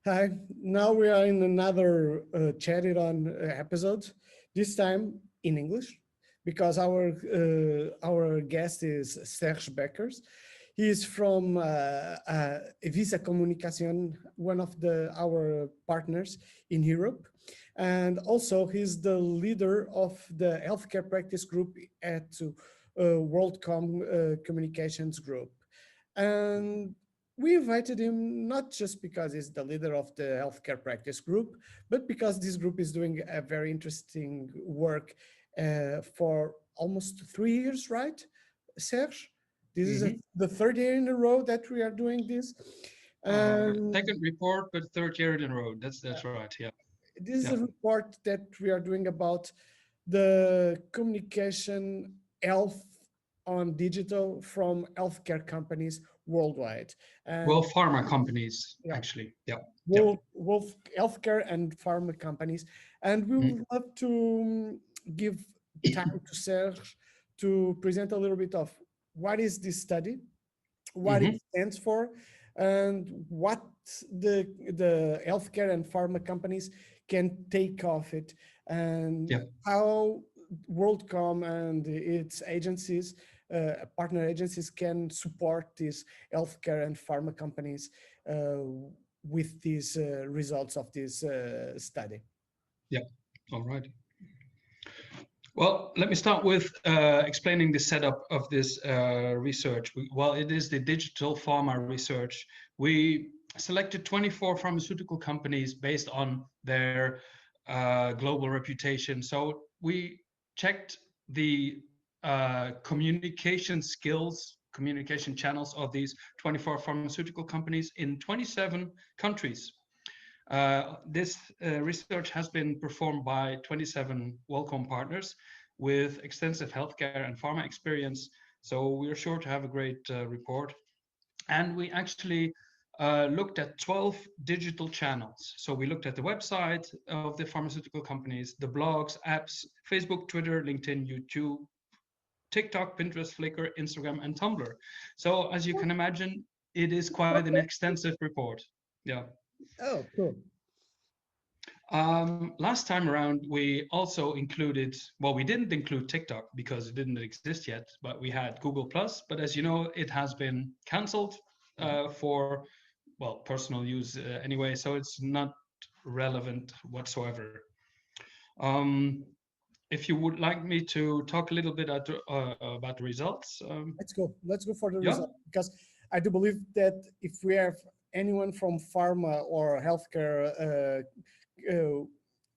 Hi, now we are in another chatted on episode, this time in English, because our guest is Serge Beckers. He is from Visa Comunicación, one of our partners in Europe, and also he's the leader of the healthcare practice group at Worldcom Communications Group. And we invited him not just because he's the leader of the healthcare practice group, but because this group is doing a very interesting work for almost 3 years, right, Serge? This is the third year in a row that we are doing this. Second report, but third year in a row. That's right. Yeah. This is a report that we are doing about the communication health on digital from healthcare companies worldwide. Well, And pharma companies, yeah, actually. Yeah. both healthcare and pharma companies. And we would love to give time to Serge to present a little bit of what is this study, what it stands for, and what the healthcare and pharma companies can take off it, and how WorldCom and its agencies, partner agencies, can support these healthcare and pharma companies with these results of this study. Yeah. All right. Well, let me start with explaining the setup of this research. While it is the digital pharma research, we selected 24 pharmaceutical companies based on their global reputation. So we checked the communication skills, communication channels of these 24 pharmaceutical companies in 27 countries. This research has been performed by 27 Worldcom partners with extensive healthcare and pharma experience. So we're sure to have a great report. And we actually looked at 12 digital channels. So we looked at the website of the pharmaceutical companies, the blogs, apps, Facebook, Twitter, LinkedIn, YouTube, TikTok, Pinterest, Flickr, Instagram, and Tumblr. So as you can imagine, it is quite an extensive report. Yeah. Oh, cool. Last time around, we also included, well, we didn't include TikTok because it didn't exist yet, but we had Google Plus. But as you know, it has been canceled for, well, personal use anyway, so it's not relevant whatsoever. If you would like me to talk a little bit about the results. Let's go. Let's go for the result, because I do believe that if we have anyone from pharma or healthcare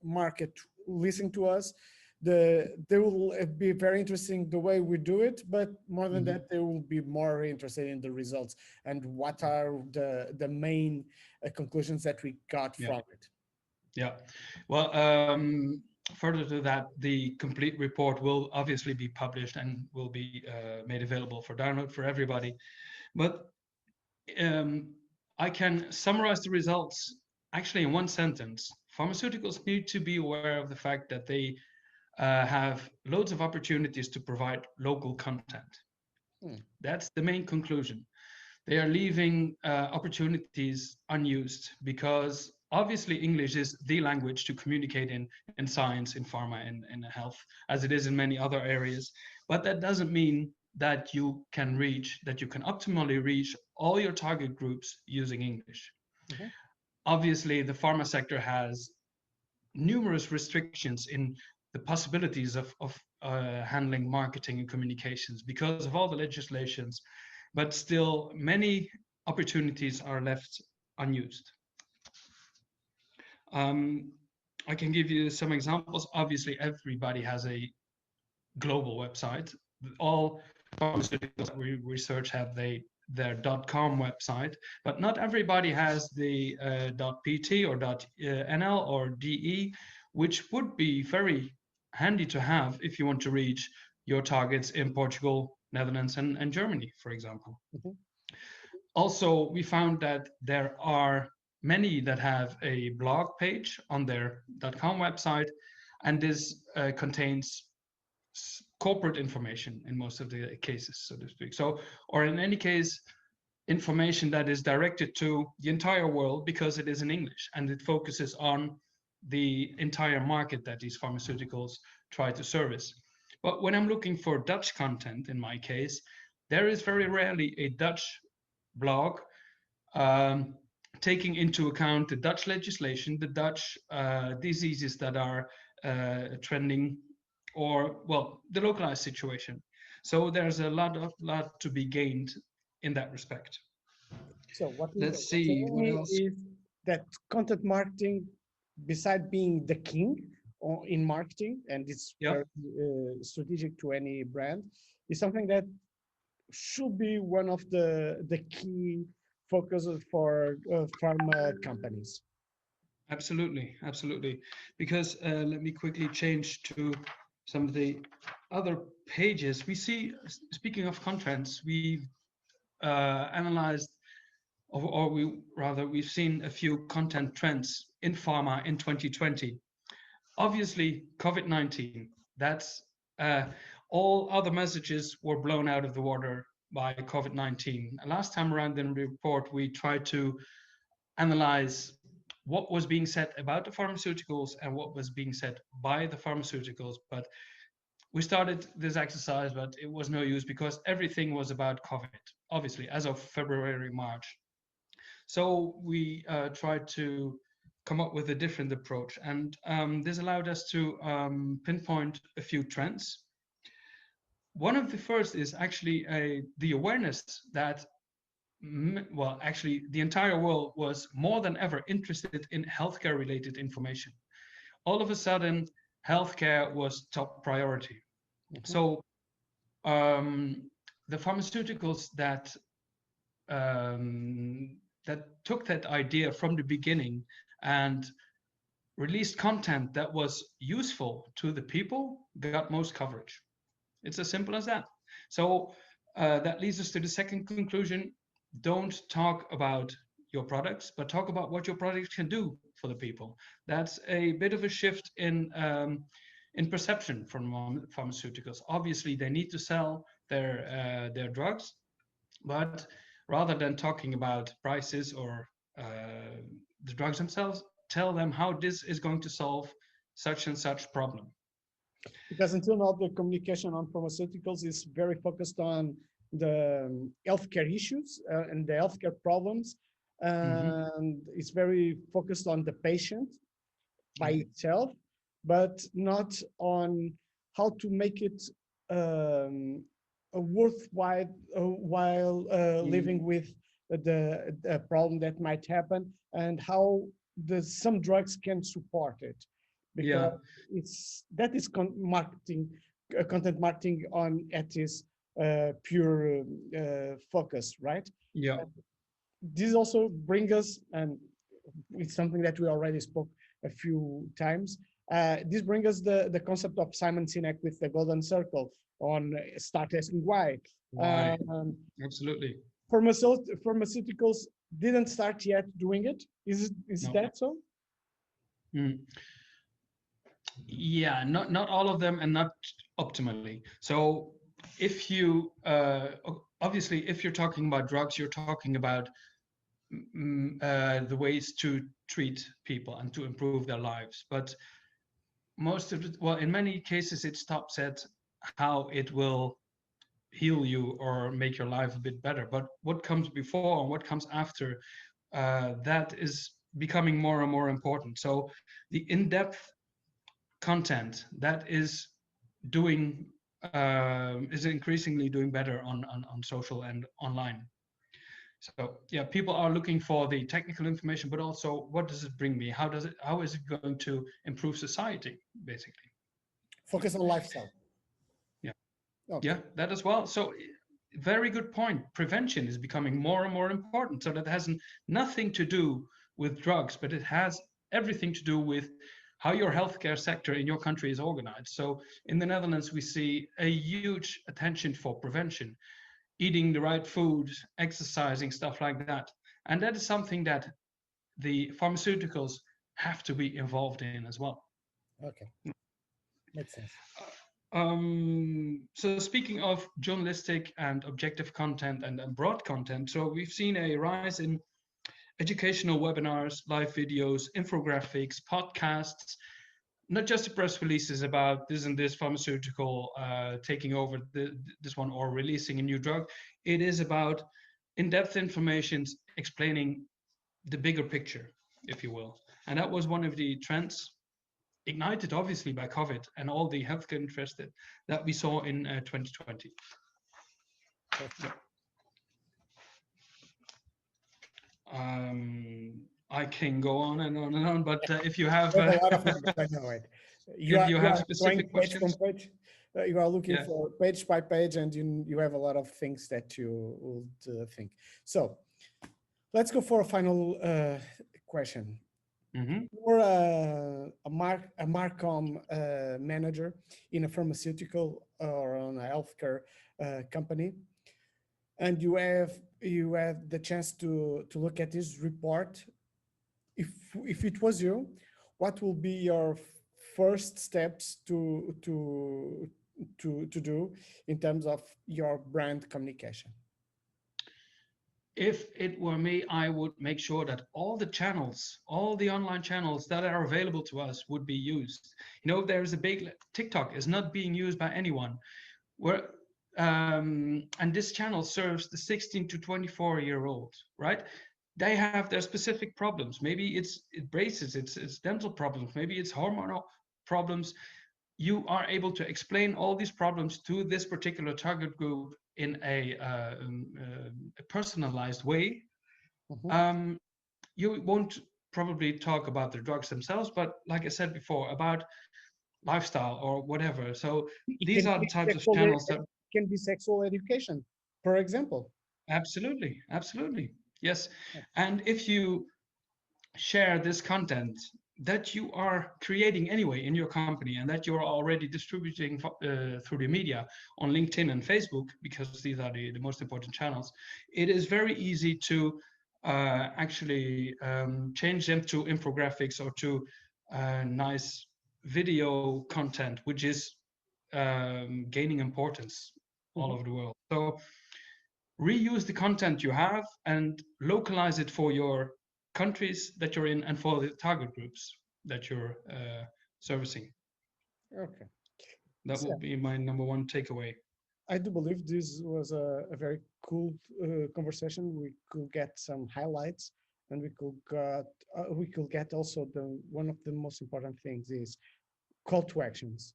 market listening to us, they will be very interesting the way we do it, but more than that, they will be more interested in the results and what are the main conclusions that we got from it. Yeah. Well, further to that, the complete report will obviously be published and will be made available for download for everybody. But I can summarize the results actually in one sentence. Pharmaceuticals need to be aware of the fact that they have loads of opportunities to provide local content. That's the main conclusion. They are leaving opportunities unused because obviously English is the language to communicate in science, in pharma, in health, as it is in many other areas. But that doesn't mean that you can optimally reach all your target groups using English. Obviously, the pharma sector has numerous restrictions in the possibilities of handling marketing and communications because of all the legislations, but still many opportunities are left unused. I can give you some examples. Obviously, everybody has a global website. All pharmaceuticals we research have their .com website, but not everybody has the .pt or .nl or .de, which would be very handy to have if you want to reach your targets in Portugal, Netherlands, and Germany, for example. Also, we found that there are many that have a blog page on their .com website, and this contains corporate information in most of the cases, so to speak. So, or in any case, information that is directed to the entire world because it is in English and it focuses on the entire market that these pharmaceuticals try to service. But when I'm looking for Dutch content, in my case, there is very rarely a Dutch blog taking into account the Dutch legislation, the Dutch diseases that are trending, or well, the localized situation. So there's a lot to be gained in that respect. So what is Let's see what else. is that content marketing, beside being the king in marketing, and it's Yep. very strategic to any brand, is something that should be one of the key focuses for pharma companies. Absolutely, absolutely. Because let me quickly change to some of the other pages. We see, speaking of contents, we've analyzed, or we've seen a few content trends in pharma in 2020. Obviously, COVID-19, that's all other messages were blown out of the water by COVID-19. Last time around in the report, we tried to analyze what was being said about the pharmaceuticals and what was being said by the pharmaceuticals. But we started this exercise, but it was no use because everything was about COVID, obviously, as of February, March. So we tried to come up with a different approach. And this allowed us to pinpoint a few trends. One of the first is actually the awareness that well, actually, the entire world was more than ever interested in healthcare related information. All of a sudden, healthcare was top priority. Mm-hmm. So the pharmaceuticals that took that idea from the beginning and released content that was useful to the people got most coverage. It's as simple as that. So that leads us to the second conclusion. Don't talk about your products, but talk about what your products can do for the people. That's a bit of a shift in perception from pharmaceuticals. Obviously, they need to sell their drugs, but rather than talking about prices or the drugs themselves, tell them how this is going to solve such and such problem. Because until now, the communication on pharmaceuticals is very focused on the healthcare issues and the healthcare problems, and it's very focused on the patient by itself, but not on how to make it a worthwhile while living with the problem that might happen, and how some drugs can support it, because that is content marketing at its pure focus, right? Yeah. This also brings us, and it's something that we already spoke a few times. This brings us the concept of Simon Sinek with the golden circle on start asking why. Absolutely. Pharmaceuticals didn't start yet doing it. Is No. that so? Yeah, not all of them, and not optimally. So if you obviously, if you're talking about drugs, you're talking about the ways to treat people and to improve their lives. But most of it, well, in many cases, it stops at how it will heal you or make your life a bit better. But what comes before and what comes after, that is becoming more and more important. So the in-depth content that is doing is increasingly doing better on social and online. So yeah, people are looking for the technical information, but also what does it bring me? How is it going to improve society, basically? Focus on lifestyle. Yeah. Okay. Yeah, that as well. So very good point. Prevention is becoming more and more important. So that has nothing to do with drugs, but it has everything to do with how your healthcare sector in your country is organized. So in the Netherlands, we see a huge attention for prevention, eating the right food, exercising, stuff like that. And that is something that the pharmaceuticals have to be involved in as well. Okay, makes sense. So speaking of journalistic and objective content and broad content, so we've seen a rise in educational webinars, live videos, infographics, podcasts, not just the press releases about this and this pharmaceutical taking over this one or releasing a new drug. It is about in-depth information explaining the bigger picture, if you will. And that was one of the trends ignited obviously by COVID and all the healthcare interest that we saw in 2020. I can go on and on and on, but if you have a lot of numbers, I know it. You have going specific page questions, from page. You are looking yeah. for page by page, and you have a lot of things that you would think. So let's go for a final question. You're a Marcom manager in a pharmaceutical or on a healthcare company, and you have the chance to look at this report. If it was you, what will be your first steps to do in terms of your brand communication? If it were me, I would make sure that all the channels, all the online channels that are available to us would be used. You know, there's a big TikTok is not being used by anyone. And this channel serves the 16 to 24-year-old, right? They have their specific problems. Maybe it's braces, it's dental problems, maybe it's hormonal problems. You are able to explain all these problems to this particular target group in a personalized way. You won't probably talk about the drugs themselves, but like I said before, about lifestyle or whatever. So these are the types of channels that can be sexual education, for example. Absolutely, absolutely. Yes. And if you share this content that you are creating anyway in your company and that you're already distributing through the media on LinkedIn and Facebook, because these are the most important channels, it is very easy to actually change them to infographics or to nice video content, which is gaining importance all over the world. So reuse the content you have and localize it for your countries that you're in and for the target groups that you're servicing. Okay. That will be my number one takeaway. I do believe this was a very cool conversation. We could get some highlights, and we could get also one of the most important things is call to actions,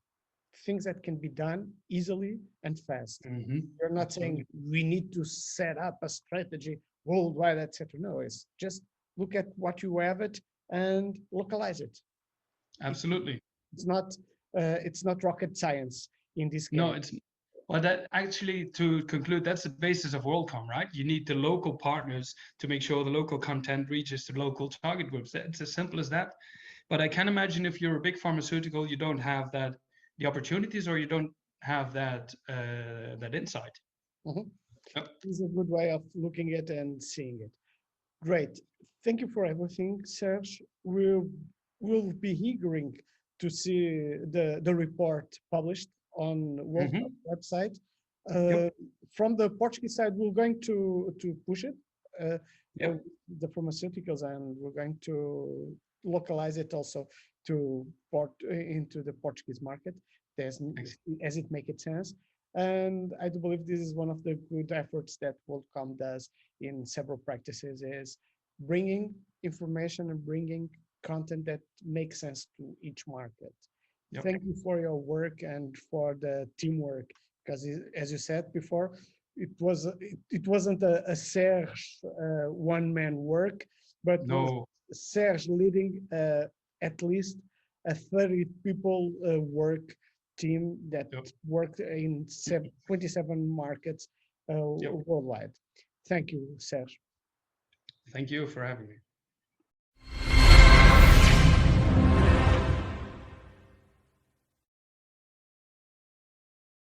things that can be done easily and fast. You're not saying we need to set up a strategy worldwide, etc. No, it's just look at what you have it and localize it. Absolutely. It's not rocket science in this case. No, it's well, that actually, to conclude, that's the basis of Worldcom, right? You need the local partners to make sure the local content reaches the local target groups. It's as simple as that. But I can imagine if you're a big pharmaceutical, you don't have the opportunities, or you don't have that insight. Yep. It's a good way of looking at it and seeing it. Great. Thank you for everything, Serge. We'll be eager to see the report published on Worldcom website. From the Portuguese side, we're going to push it, the pharmaceuticals, and we're going to localize it also to into the Portuguese market as it makes sense. And I do believe this is one of the good efforts that Worldcom does in several practices, is bringing information and bringing content that makes sense to each market. Thank you for your work and for the teamwork, because as you said before, it wasn't a Serge one-man work, but no. Serge leading at least a 30 people work team that worked in 27 markets worldwide. Thank you, Serge. Thank you for having me.